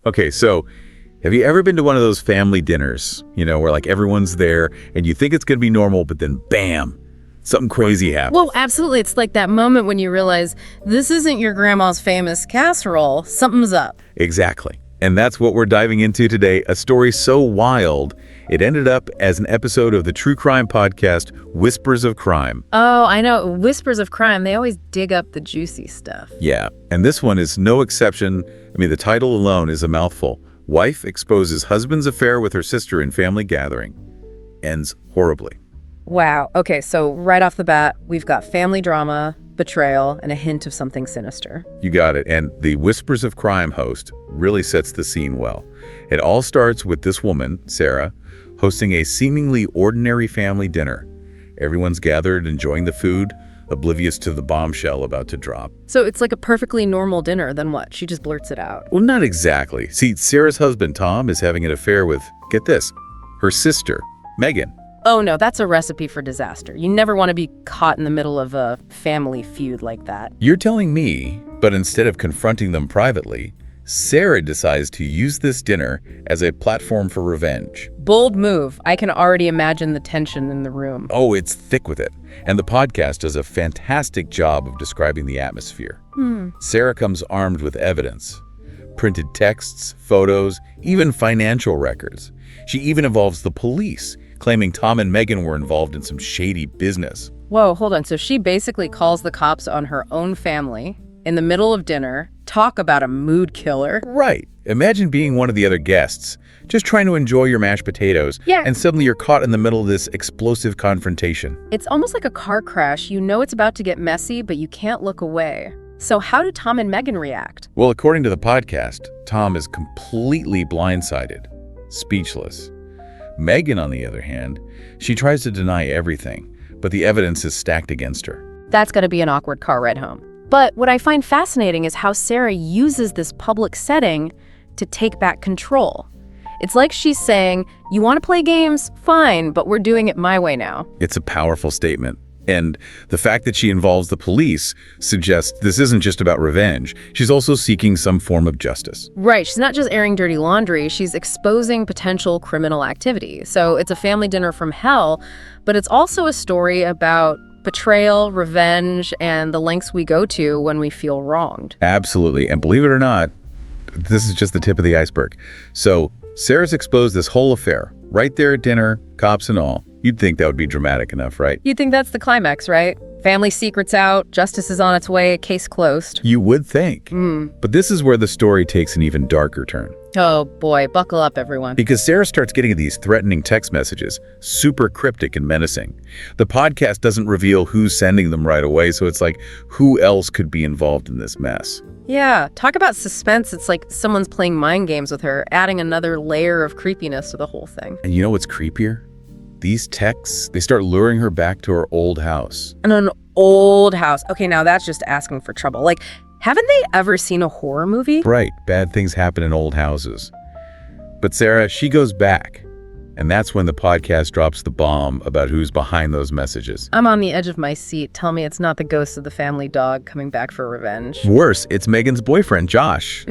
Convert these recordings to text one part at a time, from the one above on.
Okay, so have you ever been to one of those family dinners, where like everyone's there and you think it's going to be normal, but then bam, something crazy happens? Well, absolutely. It's like that moment when you realize this isn't your grandma's famous casserole. Something's up. Exactly. And that's what we're diving into today, a story so wild, it ended up as an episode of the true crime podcast, Whispers of Crime. Oh, I know. Whispers of Crime, they always dig up the juicy stuff. Yeah, and this one is no exception. I mean, the title alone is a mouthful. Wife exposes husband's affair with her sister in family gathering. Ends horribly. Wow. Okay, so right off the bat, we've got family drama, betrayal, and a hint of something sinister. You got it. And the Whispers of Crime host really sets the scene well. It all starts with this woman, Sarah, hosting a seemingly ordinary family dinner. Everyone's gathered, enjoying the food, oblivious to the bombshell about to drop. So it's like a perfectly normal dinner, then what? She just blurts it out. Well, not exactly. See, Sarah's husband, Tom, is having an affair with, get this, her sister, Megan. Oh no, that's a recipe for disaster. You never want to be caught in the middle of a family feud like that. You're telling me, but instead of confronting them privately, Sarah decides to use this dinner as a platform for revenge. Bold move. I can already imagine the tension in the room. Oh, it's thick with it. And the podcast does a fantastic job of describing the atmosphere. Sarah comes armed with evidence. Printed texts, photos, even financial records. She even involves the police, claiming Tom and Megan were involved in some shady business. Whoa, hold on. So she basically calls the cops on her own family in the middle of dinner. Talk about a mood killer. Right. Imagine being one of the other guests, just trying to enjoy your mashed potatoes, Yeah. and suddenly you're caught in the middle of this explosive confrontation. It's almost like a car crash. You know it's about to get messy, but you can't look away. So how do Tom and Megan react? Well, according to the podcast, Tom is completely blindsided, speechless. Megan, on the other hand, she tries to deny everything, but the evidence is stacked against her. That's going to be an awkward car ride home. But what I find fascinating is how Sarah uses this public setting to take back control. It's like she's saying, you want to play games? Fine, but we're doing it my way now. It's a powerful statement. And the fact that she involves the police suggests this isn't just about revenge. She's also seeking some form of justice. Right, she's not just airing dirty laundry, she's exposing potential criminal activity. So it's a family dinner from hell, but it's also a story about betrayal, revenge, and the lengths we go to when we feel wronged. Absolutely. And believe it or not, this is just the tip of the iceberg. So Sarah's exposed this whole affair right there at dinner, cops and all. You'd think that would be dramatic enough, right? You'd think that's the climax, right? Family secrets out, justice is on its way, case closed. You would think. But this is where the story takes an even darker turn. Oh boy, buckle up everyone. Because Sarah starts getting these threatening text messages, super cryptic and menacing. The podcast doesn't reveal who's sending them right away, so it's like, who else could be involved in this mess? Yeah, talk about suspense. It's like someone's playing mind games with her, adding another layer of creepiness to the whole thing. And you know what's creepier? These texts, they start luring her back to her old house. And an old house. Okay, now that's just asking for trouble. Like, haven't they ever seen a horror movie? Right, bad things happen in old houses. But Sarah, she goes back. And that's when the podcast drops the bomb about who's behind those messages. I'm on the edge of my seat. Tell me it's not the ghost of the family dog coming back for revenge. Worse, it's Megan's boyfriend, Josh.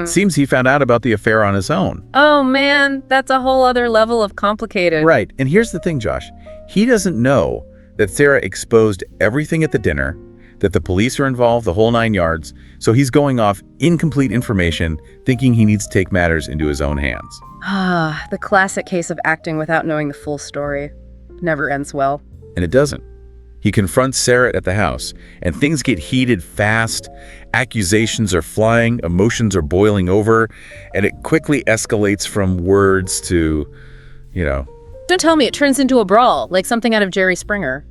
Seems he found out about the affair on his own. Oh man, that's a whole other level of complicated. Right, and here's the thing, Josh. He doesn't know that Sarah exposed everything at the dinner, that the police are involved, the whole 9 yards, so he's going off incomplete information, thinking he needs to take matters into his own hands. Ah, the classic case of acting without knowing the full story. Never ends well. And it doesn't. He confronts Sarah at the house, and things get heated fast. Accusations are flying, emotions are boiling over, and it quickly escalates from words to, Don't tell me it turns into a brawl, like something out of Jerry Springer.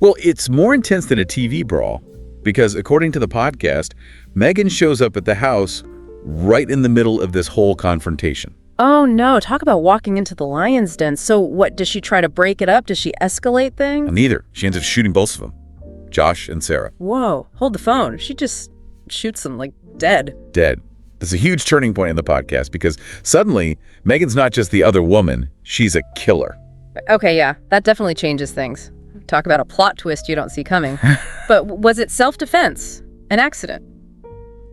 Well, it's more intense than a TV brawl, because according to the podcast, Megan shows up at the house right in the middle of this whole confrontation. Oh no, talk about walking into the lion's den. So what, does she try to break it up? Does she escalate things? Neither. She ends up shooting both of them, Josh and Sarah. Whoa, hold the phone. She just shoots them like dead. Dead. There's a huge turning point in the podcast because suddenly Megan's not just the other woman, she's a killer. Okay, yeah, that definitely changes things. Talk about a plot twist you don't see coming. But was it self-defense? An accident?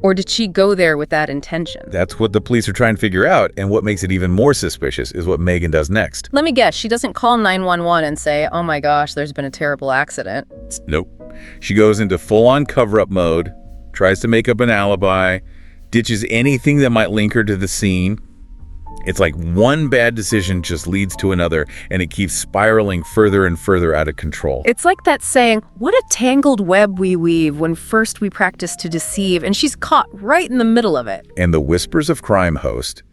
Or did she go there with that intention? That's what the police are trying to figure out, and what makes it even more suspicious is what Megan does next. Let me guess, she doesn't call 911 and say, oh my gosh, there's been a terrible accident. Nope. She goes into full-on cover-up mode, tries to make up an alibi, ditches anything that might link her to the scene. It's like one bad decision just leads to another, and it keeps spiraling further and further out of control. It's like that saying, what a tangled web we weave when first we practice to deceive, and she's caught right in the middle of it. And the Whispers of Crime host,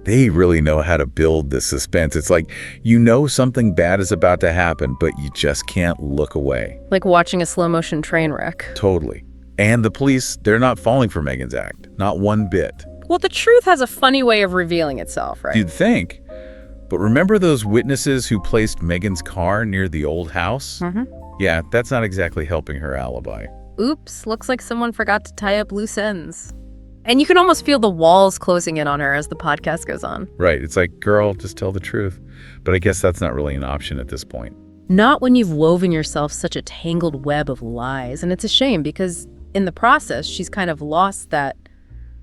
they really know how to build this suspense. It's like you know something bad is about to happen, but you just can't look away. Like watching a slow-motion train wreck. Totally. And the police, they're not falling for Megan's act. Not one bit. Well, the truth has a funny way of revealing itself, right? You'd think. But remember those witnesses who placed Megan's car near the old house? Mm-hmm. Yeah, that's not exactly helping her alibi. Oops, looks like someone forgot to tie up loose ends. And you can almost feel the walls closing in on her as the podcast goes on. Right. It's like, girl, just tell the truth. But I guess that's not really an option at this point. Not when you've woven yourself such a tangled web of lies. And it's a shame because in the process, she's kind of lost that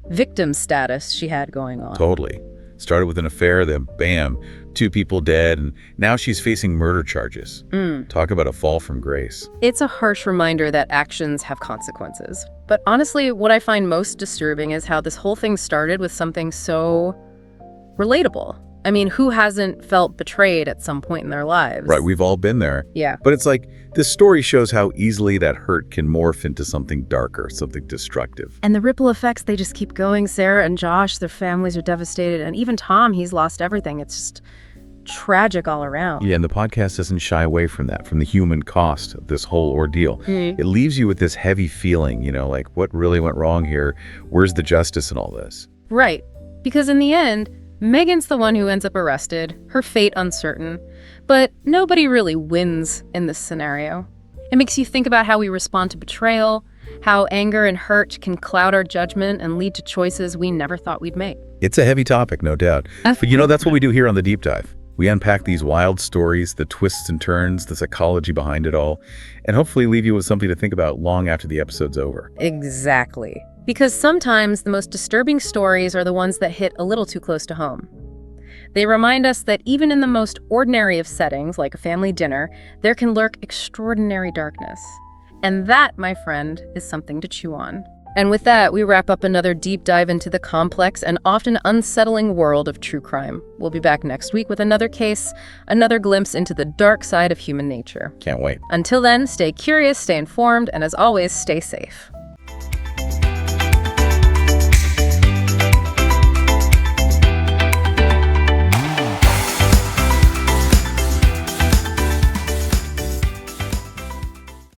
victim status she had going on. Totally. Started with an affair, then bam, 2 people dead, and now she's facing murder charges. Talk about a fall from grace. It's a harsh reminder that actions have consequences. But honestly, what I find most disturbing is how this whole thing started with something so relatable. I mean, who hasn't felt betrayed at some point in their lives? Right, we've all been there. Yeah. But it's like, this story shows how easily that hurt can morph into something darker, something destructive. And the ripple effects, they just keep going. Sarah and Josh, their families are devastated. And even Tom, he's lost everything. It's just tragic all around. Yeah, and the podcast doesn't shy away from that, from the human cost of this whole ordeal. It leaves you with this heavy feeling, like what really went wrong here? Where's the justice in all this? Right. Because in the end, Megan's the one who ends up arrested, her fate uncertain, but nobody really wins in this scenario. It makes you think about how we respond to betrayal, how anger and hurt can cloud our judgment and lead to choices we never thought we'd make. It's a heavy topic, no doubt. But that's what we do here on The Deep Dive. We unpack these wild stories, the twists and turns, the psychology behind it all, and hopefully leave you with something to think about long after the episode's over. Exactly. Because sometimes the most disturbing stories are the ones that hit a little too close to home. They remind us that even in the most ordinary of settings, like a family dinner, there can lurk extraordinary darkness. And that, my friend, is something to chew on. And with that, we wrap up another deep dive into the complex and often unsettling world of true crime. We'll be back next week with another case, another glimpse into the dark side of human nature. Can't wait. Until then, stay curious, stay informed, and as always, stay safe.